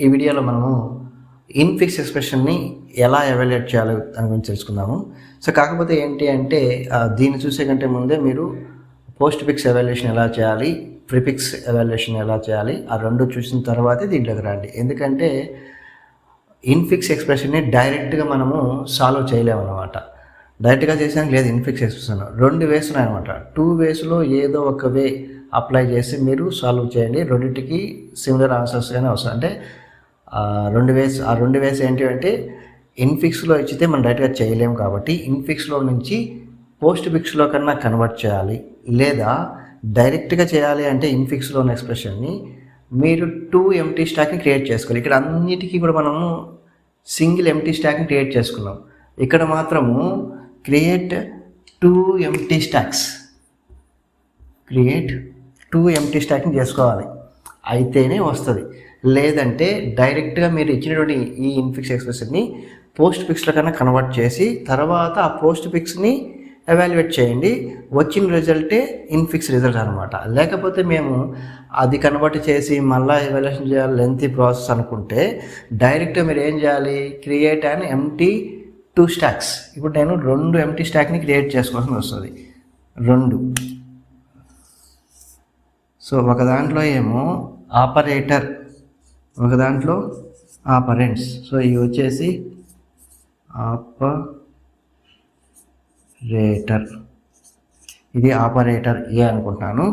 ఈ వీడియోలో మనము ఇన్ఫిక్స్ ఎక్స్ప్రెషన్ని ఎలా ఎవాల్యుయేట్ చేయాలో దాని గురించి తెలుసుకుందాము. సో కాకపోతే ఏంటి అంటే దీన్ని చూసే కంటే ముందే మీరు పోస్ట్ ఫిక్స్ ఎవాల్యుయేషన్ ఎలా చేయాలి, ప్రిఫిక్స్ ఎవాల్యుయేషన్ ఎలా చేయాలి, ఆ రెండు చూసిన తర్వాతే దీంట్లోకి రండి. ఎందుకంటే ఇన్ఫిక్స్ ఎక్స్ప్రెషన్ని డైరెక్ట్గా మనము సాల్వ్ చేయలేము అనమాట. డైరెక్ట్గా చేసానికి లేదు. ఇన్ఫిక్స్ ఎక్స్ప్రెషన్ 2 వేస్ ఉన్నాయన్నమాట. 2 వేస్లో ఏదో ఒక వే అప్లై చేసి మీరు సాల్వ్ చేయండి. రెండింటికి సిమిలర్ ఆన్సర్స్గానే వస్తాయి. అంటే 2 వేస్ ఏంటి అంటే ఇన్ఫిక్స్లో ఇచ్చితే మనం డైరెక్ట్గా చేయలేము కాబట్టి ఇన్ఫిక్స్లో నుంచి పోస్ట్ ఫిక్స్లో కన్నా కన్వర్ట్ చేయాలి. లేదా డైరెక్ట్గా చేయాలి అంటే ఇన్ఫిక్స్లో ఉన్న ఎక్స్ప్రెషన్ని మీరు 2 ఎంటీ స్టాక్ని క్రియేట్ చేసుకోవాలి. ఇక్కడ అన్నిటికీ కూడా మనము సింగిల్ ఎంటీ స్టాక్ని క్రియేట్ చేసుకున్నాం. ఇక్కడ మాత్రము create 2 empty stacks, create 2 empty స్టాక్ని చేసుకోవాలి. అయితేనే వస్తుంది. లేదంటే డైరెక్ట్గా మీరు ఇచ్చినటువంటి ఈ ఇన్ఫిక్స్ ఎక్స్ప్రెషన్ని పోస్ట్ ఫిక్స్లో కన్నా కన్వర్ట్ చేసి తర్వాత ఆ పోస్ట్ ఫిక్స్ని ఎవాల్యుయేట్ చేయండి. వచ్చిన రిజల్టే ఇన్ఫిక్స్ రిజల్ట్ అనమాట. లేకపోతే మేము అది కన్వర్ట్ చేసి మళ్ళీ ఎవాల్యుయేషన్ చేయాలి, లెంతీ ప్రాసెస్ అనుకుంటే డైరెక్ట్గా మీరు ఏం చేయాలి, క్రియేట్ అండ్ ఎంటీ 2 స్టాక్స్. ఇప్పుడు నేను 2 ఎంటీ స్టాక్ని క్రియేట్ చేసుకోవాల్సి వస్తుంది. 2. సో ఒక దాంట్లో ఏమో ఆపరేటర్, ఒక దాంట్లో ఆపరెంట్స్. సో ఇవి వచ్చేసి ఆపరేటర్, ఇది ఆపరేటర్ ఏ అనుకుంటాను.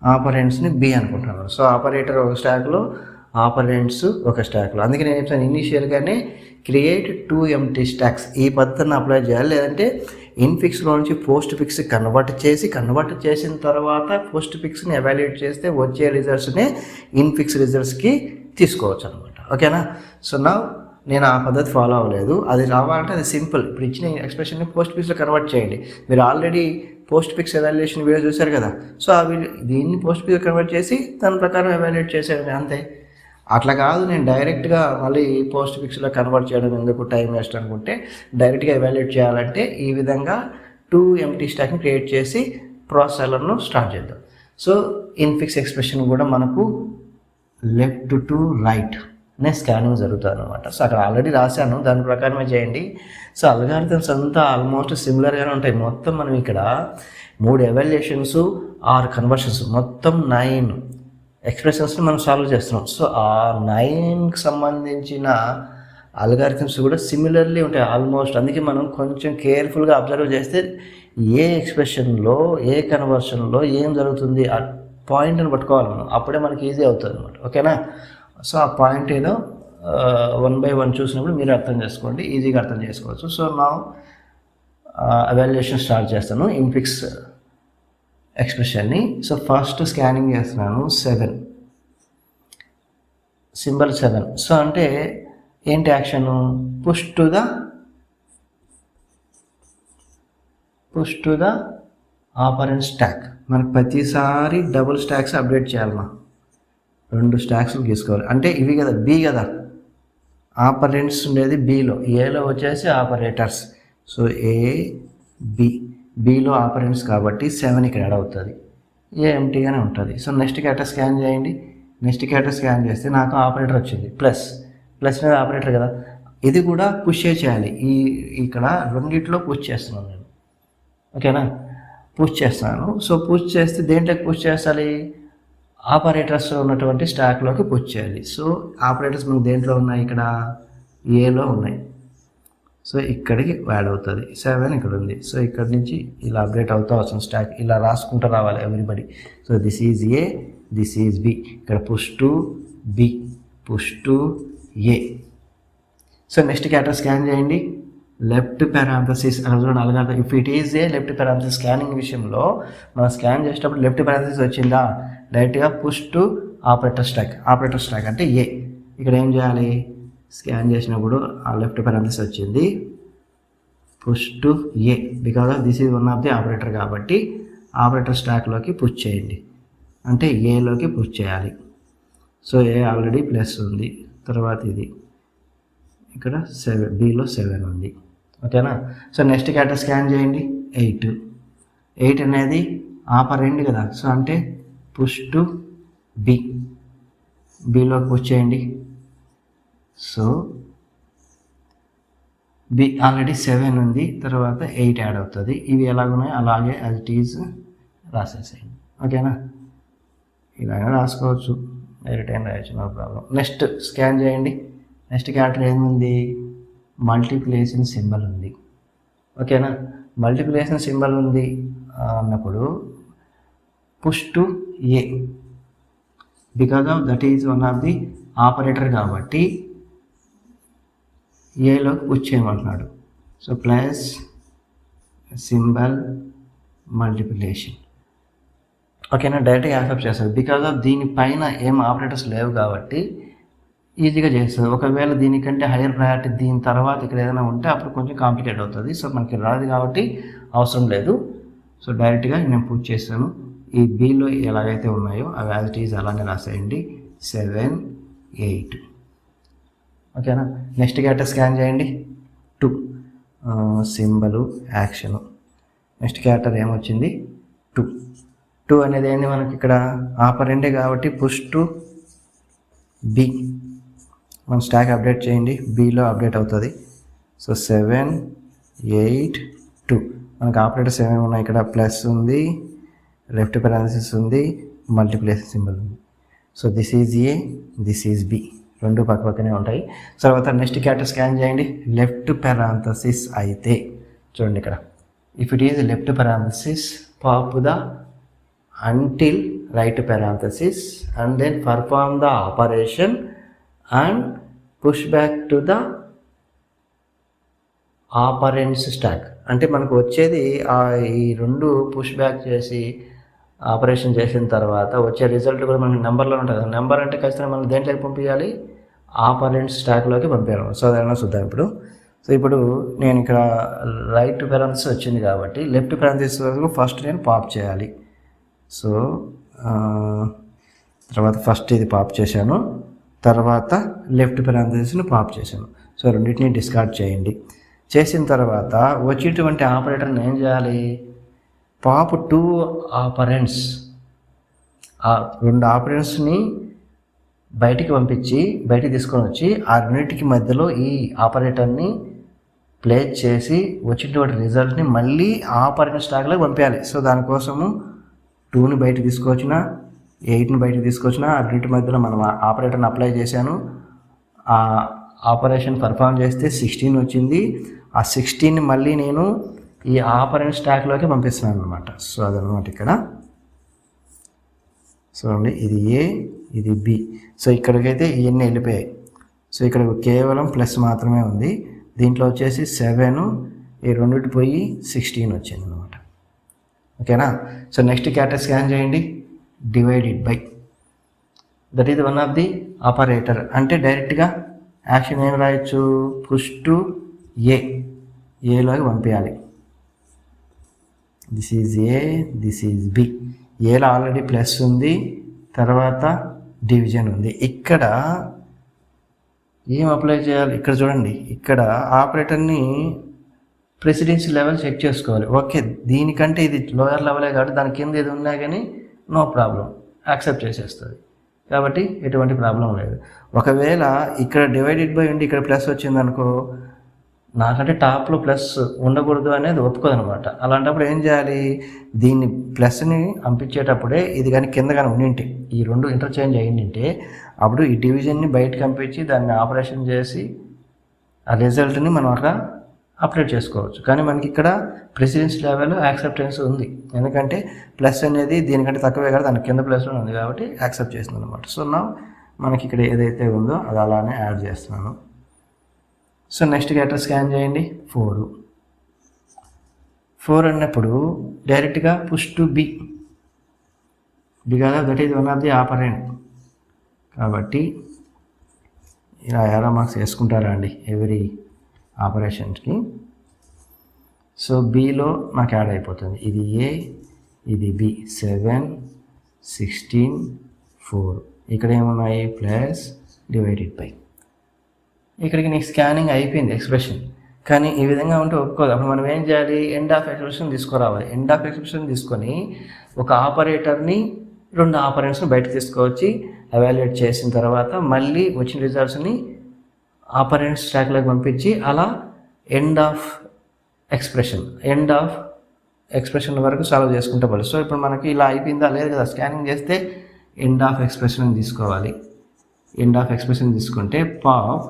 ఆపరెంట్స్ని బి అనుకుంటాను. సో ఆపరేటర్ ఒక స్టాక్లో, ఆపరెంట్స్ ఒక స్టాక్లో. అందుకే నేను చెప్తాను ఇనీషియల్గానే క్రియేట్ 2 ఎంటీ స్టాక్స్. ఈ పద్ధతిని అప్లై చేయాలి. లేదంటే ఇన్ఫిక్స్లో నుంచి పోస్ట్ ఫిక్స్ కన్వర్ట్ చేసిన తర్వాత పోస్ట్ ఫిక్స్ని ఎవాల్యుయేట్ చేస్తే వచ్చే రిజల్ట్స్నే ఇన్ఫిక్స్ రిజల్ట్స్కి తీసుకోవచ్చు అనమాట. ఓకేనా? సో నా నేను ఆ పద్ధతి ఫాలో అవ్వలేదు. అది రావాలంటే అది సింపుల్. ఇప్పుడు ఇచ్చిన ఎక్స్ప్రెషన్ని పోస్ట్ ఫిక్స్లో కన్వర్ట్ చేయండి. మీరు already post fix evaluation video చూశారు కదా. సో ఆ దీన్ని పోస్ట్ ఫిక్స్లో కన్వర్ట్ చేసి దాని ప్రకారం ఎవాల్యుయేట్ చేసేయండి, అంతే. అట్లా కాదు నేను డైరెక్ట్గా మళ్ళీ పోస్ట్ ఫిక్స్లో కన్వర్ట్ చేయడం ఎందుకు, టైం వేస్ట్ అనుకుంటే డైరెక్ట్గా ఎవాల్యుయేట్ చేయాలంటే ఈ విధంగా 2 ఎంటీ స్టాక్ని క్రియేట్ చేసి ప్రాసెసర్లను స్టార్ట్ చేద్దాం. సో ఇన్ఫిక్స్ ఎక్స్ప్రెషన్ కూడా మనకు లెఫ్ట్ టు రైట్ అనే స్కానింగ్ జరుగుతుంది అనమాట. సో అక్కడ ఆల్రెడీ రాశాను, దాని ప్రకారమే చేయండి. సో అల్గారిథమ్స్ అంతా ఆల్మోస్ట్ సిమిలర్గానే ఉంటాయి. మొత్తం మనం ఇక్కడ 3 ఎవాల్యుయేషన్స్ 6 కన్వర్షన్స్, మొత్తం 9 ఎక్స్ప్రెషన్స్ని మనం సాల్వ్ చేస్తున్నాం. సో ఆ 9కి సంబంధించిన అల్గారిథమ్స్ కూడా సిమిలర్లీ ఉంటాయి ఆల్మోస్ట్. అందుకే మనం కొంచెం కేర్ఫుల్గా అబ్జర్వ్ చేస్తే ఏ ఎక్స్ప్రెషన్లో ఏ కన్వర్షన్లో ఏం జరుగుతుంది ఆ పాయింట్ని పట్టుకోవాలి మనం. అప్పుడే మనకి ఈజీ అవుతుంది అనమాట. ఓకేనా? సో ఆ పాయింట్ ఏదో 1 by 1 చూసినప్పుడు మీరు అర్థం చేసుకోండి, ఈజీగా అర్థం చేసుకోవచ్చు. సో నా ఎవాల్యుయేషన్ స్టార్ట్ చేస్తాను ఇన్ఫిక్స్ ఎక్స్ప్రెషన్ని. సో ఫస్ట్ స్కానింగ్ చేస్తున్నాను 7, సింబల్ 7. సో అంటే ఏంటి action, push to the operant stock. మనకు ప్రతిసారి డబుల్ స్టాక్స్ అప్డేట్ చేయాలమ్మా. 2 స్టాక్స్ గీసుకోవాలి. అంటే ఇవి కదా బి కదా, ఆపరెంట్స్ ఉండేది బిలో, ఏలో వచ్చేసి ఆపరేటర్స్. సో ఏ బిలో ఆపరెంట్స్ కాబట్టి 7 ఇక్కడ యాడ్ అవుతుంది. ఏ ఎంటీగానే ఉంటుంది. సో నెక్స్ట్ క్యాటర్ స్కాన్ చేయండి. నెక్స్ట్ క్యాటర్ స్కాన్ చేస్తే నాకు ఆపరేటర్ వచ్చింది, ప్లస్ మీద ఆపరేటర్ కదా. ఇది కూడా పుష్ చేయాలి. ఇక్కడ రెండిట్లో పుష్ చేస్తున్నాను నేను. ఓకేనా? పుష్ చేస్తున్నాను. సో పుష్ చేస్తే దేంట్లోకి పుష్ చేయాలి, ఆపరేటర్స్ ఉన్నటువంటి స్టాక్లోకి పుష్ చేయాలి. సో ఆపరేటర్స్ మనకు దేంట్లో ఉన్నాయి, ఇక్కడ ఏలో ఉన్నాయి. సో ఇక్కడికి యాడ్ అవుతుంది. 7 ఇక్కడ ఉంది. సో ఇక్కడ నుంచి ఇలా అప్డేట్ అవుతూ వస్తుంది స్టాక్. ఇలా రాసుకుంటూ రావాలి everybody. So this is A, this is B. ఇక్కడ push to B, push to A. So next character scan చేయండి. లెఫ్ట్ పారాంథసిస్ అలగాలి. If it is a left parenthesis scanning విషయంలో మనం స్కాన్ చేసేటప్పుడు లెఫ్ట్ పారాంథసిస్ వచ్చిందా, డైరెక్ట్గా పుష్ టు ఆపరేటర్ స్టాక్ అంటే ఏ. ఇక్కడ ఏం చేయాలి, స్కాన్ చేసినప్పుడు ఆ లెఫ్ట్ పారాంథసిస్ వచ్చింది, push to A. Because of this is one of the operator కాబట్టి ఆపరేటర్ స్టాక్లోకి పుష్ చేయండి, అంటే ఏలోకి పుష్ చేయాలి. సో ఏ ఆల్రెడీ ప్లస్ ఉంది. తర్వాత ఇది ఇక్కడ 7, బిలో 7 ఉంది. ఓకేనా? సో నెక్స్ట్ క్యాటర్ స్కాన్ చేయండి. 8 అనేది ఆపరెంట్ కదా. సో అంటే పుష్ టు బి, బిలోకి పుష్ చేయండి. సో బి ఆల్రెడీ 7 ఉంది, తర్వాత 8 యాడ్ అవుతుంది. ఇవి ఎలాగున్నాయో అలాగే యాజ్ ఇట్ ఈజ్ రాసేసేయండి. ఓకేనా, ఇలాగే రాసుకోవచ్చు, డైరెక్ట్ అయినా రాయొచ్చు, నో ప్రాబ్లం. నెక్స్ట్ స్కాన్ చేయండి. నెక్స్ట్ క్యారెక్టర్ ఏముంది, మల్టిప్లికేషన్ సింబల్ ఉంది. ఓకేనా, మల్టిప్లికేషన్ సింబల్ ఉంది అన్నప్పుడు push to A, because of that is one of the operator కాబట్టి ఏలోకి పుష్ చేయమంటున్నాడు. So plus symbol multiplication. ఓకేనా, డైరెక్ట్గా యాక్సెప్ట్ చేస్తుంది. బికాజ్ ఆఫ్ దీనిపైన ఏం ఆపరేటర్స్ లేవు కాబట్టి ఈజీగా చేస్తుంది. ఒకవేళ దీనికంటే హైయర్ ప్రయారిటీ దీని తర్వాత ఇక్కడ ఏదైనా ఉంటే అప్పుడు కొంచెం కాంప్లికేట్ అవుతుంది. సో మనకి రాదు కాబట్టి అవసరం లేదు. సో డైరెక్ట్గా నేను పుష్ చేస్తాను. ఈ బిలో ఎలాగైతే ఉన్నాయో అవి యాజ్ ఇట్ ఈజ్ అలానే రాసేయండి, 7, 8. ఓకేనా, నెక్స్ట్ క్యారెక్టర్ స్కాన్ చేయండి. 2 సింబలు యాక్షను. నెక్స్ట్ క్యారెక్టర్ ఏమొచ్చింది, 2 అనేది ఏంటి మనకి ఇక్కడ ఆపరెంటే కాబట్టి పుష్ టు బి, మన స్టాక్ అప్డేట్ చేయండి, బిలో అప్డేట్ అవుతుంది. సో 7, 8, 2 మనకు ఆపరేటర్స్ ఏమేమి ఉన్నాయి ఇక్కడ, ప్లస్ ఉంది, లెఫ్ట్ పారాంథసిస్ ఉంది, మల్టిప్లికేషన్ సింబల్ ఉంది. So this is A, this is B, రెండు పక్క పక్కనే ఉంటాయి. తర్వాత నెక్స్ట్ క్యారెక్టర్ స్కాన్ చేయండి. లెఫ్ట్ పారాంథసిస్ అయితే చూడండి ఇక్కడ, if it is left parenthesis pop the until right parenthesis and then perform the operation and push back to the operands stack. అంటే మనకు వచ్చేది ఈ రెండు పుష్ బ్యాక్ చేసి ఆపరేషన్ చేసిన తర్వాత వచ్చే రిజల్ట్ కూడా మనకి నెంబర్లో ఉంటుంది. నెంబర్ అంటే ఖచ్చితంగా మనం దేంట్లోకి పంపించాలి, ఆపరెంట్స్ స్టాక్లోకి పంపించాలి. సో అదైనా చూద్దాం ఇప్పుడు. సో ఇప్పుడు నేను ఇక్కడ రైట్ పారాంథసిస్ వచ్చింది కాబట్టి లెఫ్ట్ పారాంథసిస్ వరకు ఫస్ట్ నేను పాప్ చేయాలి. సో తర్వాత ఫస్ట్ ఇది పాప్ చేశాను, తర్వాత లెఫ్ట్ పారాంథసిస్ని పాప్ చేశాను. సో రెండింటిని డిస్కార్డ్ చేయండి. చేసిన తర్వాత వచ్చేటువంటి ఆపరేటర్ని ఏం చేయాలి, పాప్ 2 ఆపరెంట్స్, ఆ 2 ఆపరెంట్స్ని బయటికి పంపించి బయటికి తీసుకొని వచ్చి ఆ రెండింటికి మధ్యలో ఈ ఆపరేటర్ని ప్లేస్ చేసి వచ్చేటువంటి రిజల్ట్ని మళ్ళీ ఆపరెంట్ స్టాక్లోకి పంపించాలి. సో దానికోసము 2ని బయటకు తీసుకొచ్చిన, 8ని బయటకు తీసుకొచ్చిన, ఆ రెండింటి మధ్యలో మనం ఆపరేటర్ని అప్లై చేశాను. ఆ ఆపరేషన్ పర్ఫామ్ చేస్తే 16 వచ్చింది. ఆ 16ని మళ్ళీ నేను ఈ ఆపరెంట్ స్టాక్లోకి పంపిస్తున్నాను అనమాట. సో అదనమాట ఇక్కడ. సో అండి, ఇది ఏ, ఇది బి. సో ఇక్కడికైతే ఇవన్నీ వెళ్ళిపోయాయి. సో ఇక్కడ కేవలం ప్లస్ మాత్రమే ఉంది. దీంట్లో వచ్చేసి 7, ఈ రెండింటి పోయి 16 వచ్చింది అనమాట. ఓకేనా. సో నెక్స్ట్ క్యారెక్టర్ స్కాన్ చేయండి. Divided by, that is one of the operator. అంటే డైరెక్ట్గా యాక్షన్ ఏం రాయొచ్చు, పుష్ టు ఏ, ఏలోకి పంపించాలి. This is A, this is B. ఏలో ఆల్రెడీ ప్లస్ ఉంది, తర్వాత డివిజన్ ఉంది. ఇక్కడ ఏం అప్లై చేయాలి, ఇక్కడ చూడండి, ఇక్కడ ఆపరేటర్ని ప్రెసిడెన్సీ లెవెల్ చెక్ చేసుకోవాలి. ఓకే, దీనికంటే ఇది లోయర్ లెవెలే కాబట్టి దాని కింద ఇది ఉన్నా కానీ నో ప్రాబ్లం, యాక్సెప్ట్ చేసేస్తుంది కాబట్టి ఎటువంటి ప్రాబ్లం లేదు. ఒకవేళ ఇక్కడ డివైడెడ్ బై ఉండి ఇక్కడ ప్లస్ వచ్చిందనుకో, నాకంటే టాప్లో ప్లస్ ఉండకూడదు అనేది ఒప్పుకోదనమాట. అలాంటప్పుడు ఏం చేయాలి, దీన్ని ప్లస్ని పంపించేటప్పుడే ఇది కానీ కింద కానీ ఉండింటే, ఈ రెండు ఇంటర్చేంజ్ అయ్యిందంటే అప్పుడు ఈ డివిజన్ని బయటకు పంపించి దాన్ని ఆపరేషన్ చేసి ఆ రిజల్ట్ని మనం అక్కడ అప్డేట్ చేసుకోవచ్చు. కానీ మనకి ఇక్కడ ప్రెసిడెన్స్ లెవెల్ యాక్సెప్టెన్స్ ఉంది, ఎందుకంటే ప్లస్ అనేది దీనికంటే తక్కువే కదా, దాని కింద ప్లస్లో ఉంది కాబట్టి యాక్సెప్ట్ చేస్తుంది అనమాట. సో నా మనకి ఇక్కడ ఏదైతే ఉందో అది అలానే యాడ్ చేస్తున్నాను. సో నెక్స్ట్ క్యారెక్టర్ స్కాన్ చేయండి. 4 అన్నప్పుడు డైరెక్ట్గా push to B, because that is one of the operant కాబట్టి ఇలా ఏరో మార్క్స్ వేసుకుంటారా అండి ఎవ్రీ ఆపరేషన్స్కి. సో బిలో నాకు యాడ్ అయిపోతుంది, ఇది ఏ, ఇది బి. 7, 16, 4. ఇక్కడ ఏమున్నాయి, ప్లస్ డివైడెడ్ బై. ఇక్కడికి నీకు స్కానింగ్ అయిపోయింది ఎక్స్ప్రెషన్, కానీ ఈ విధంగా ఉంటే ఒప్పుకోదు. అప్పుడు మనం ఏం చేయాలి, ఎండ్ ఆఫ్ ఎక్స్ప్రెషన్ తీసుకురావాలి. ఎండ్ ఆఫ్ ఎక్స్ప్రెషన్ తీసుకొని ఒక ఆపరేటర్ని 2 ఆపరెంట్స్ని బయటకు తీసుకొచ్చి ఎవాల్యుయేట్ చేసిన తర్వాత మళ్ళీ వచ్చిన రిజల్ట్స్ని ఆపరెంట్స్ స్టాక్లోకి పంపించి అలా ఎండ్ ఆఫ్ ఎక్స్ప్రెషన్ వరకు సాల్వ్ చేసుకుంటే పోవాలి. సో ఇప్పుడు మనకి ఇలా అయిపోయిందా లేదు కదా, స్కానింగ్ చేస్తే ఎండ్ ఆఫ్ ఎక్స్ప్రెషన్ తీసుకోవాలి. ఎండ్ ఆఫ్ ఎక్స్ప్రెషన్ తీసుకుంటే పాప్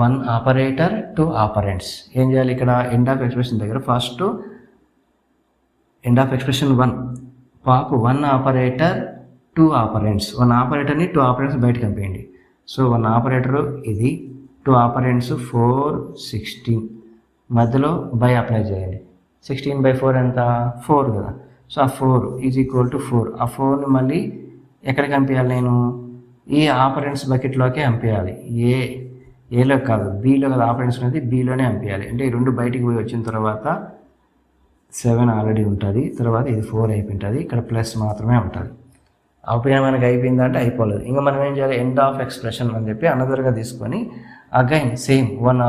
1 ఆపరేటర్ 2 ఆపరెంట్స్. ఏం చేయాలి ఇక్కడ ఎండ్ ఆఫ్ ఎక్స్ప్రెషన్ దగ్గర first end of expression 1 pop 1 operator 2 operands. 1 ఆపరేటర్ని 2 ఆపరెంట్స్ బయటకు పంపేయండి. సో 1 ఆపరేటరు ఇది, 2 ఆపరెంట్స్ 4 16 మధ్యలో బై అప్లై చేయండి. 16/4 ఎంత 4 కదా. సో ఆ 4 ఈజ్ ఈక్వల్ టు 4. ఆ 4ని మళ్ళీ ఎక్కడికి పంపించాలి, నేను ఈ ఆపరెంట్స్ బకెట్లోకి పంపించాలి. ఏలో కాదు బీలో కదా ఆపరెంట్స్ అనేది, బీలోనే పంపించాలి. అంటే ఈ 2 బయటికి పోయి వచ్చిన తర్వాత 7 ఆల్రెడీ ఉంటుంది, తర్వాత ఇది 4 అయిపోయింటుంది, ఇక్కడ ప్లస్ మాత్రమే ఉంటుంది. అప్పుడు మనకి అయిపోయిందంటే అయిపోలేదు. ఇంకా మనం ఏం చేయాలి, ఎండ్ ఆఫ్ ఎక్స్ప్రెషన్ అని చెప్పి అనదర్గా తీసుకొని అగైన్ సేమ్ 1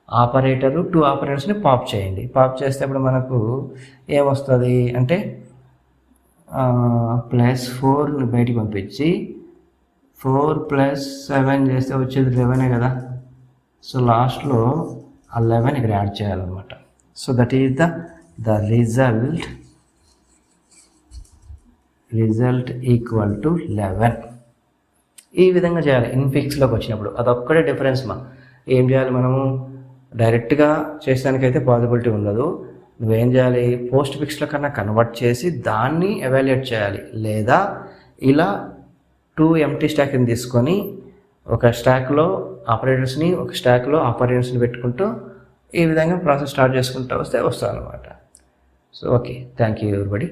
ఆపరేటరు 2 ఆపరేటర్స్ని పాప్ చేయండి. పాప్ చేస్తే అప్పుడు మనకు ఏమొస్తుంది అంటే +4ని బయటికి పంపించి 4 + 7 చేస్తే వచ్చేది 11 కదా. సో లాస్ట్లో ఆ 11 ఇక్కడ యాడ్ చేయాలన్నమాట. So that is the result equal to 11. ఈ విధంగా చేయాలి ఇన్ఫిక్స్లోకి వచ్చినప్పుడు. అదొక్కడే డిఫరెన్స్ ఏం చేయాలి, మనము డైరెక్ట్గా చేసేదానికైతే పాసిబిలిటీ ఉండదు. నువ్వేం చేయాలి, పోస్ట్ ఫిక్స్లో కన్నా కన్వర్ట్ చేసి దాన్ని ఎవాల్యుయేట్ చేయాలి. లేదా ఇలా 2 ఎంటీ స్టాక్ని తీసుకొని ఒక స్టాక్లో ఆపరేటర్స్ని ఒక స్టాక్లో ఆపరేటర్స్ని పెట్టుకుంటూ ఈ విధంగా ప్రాసెస్ స్టార్ట్ చేసుకుంటూ వస్తే వస్తుంది అనమాట. So okay, thank you everybody.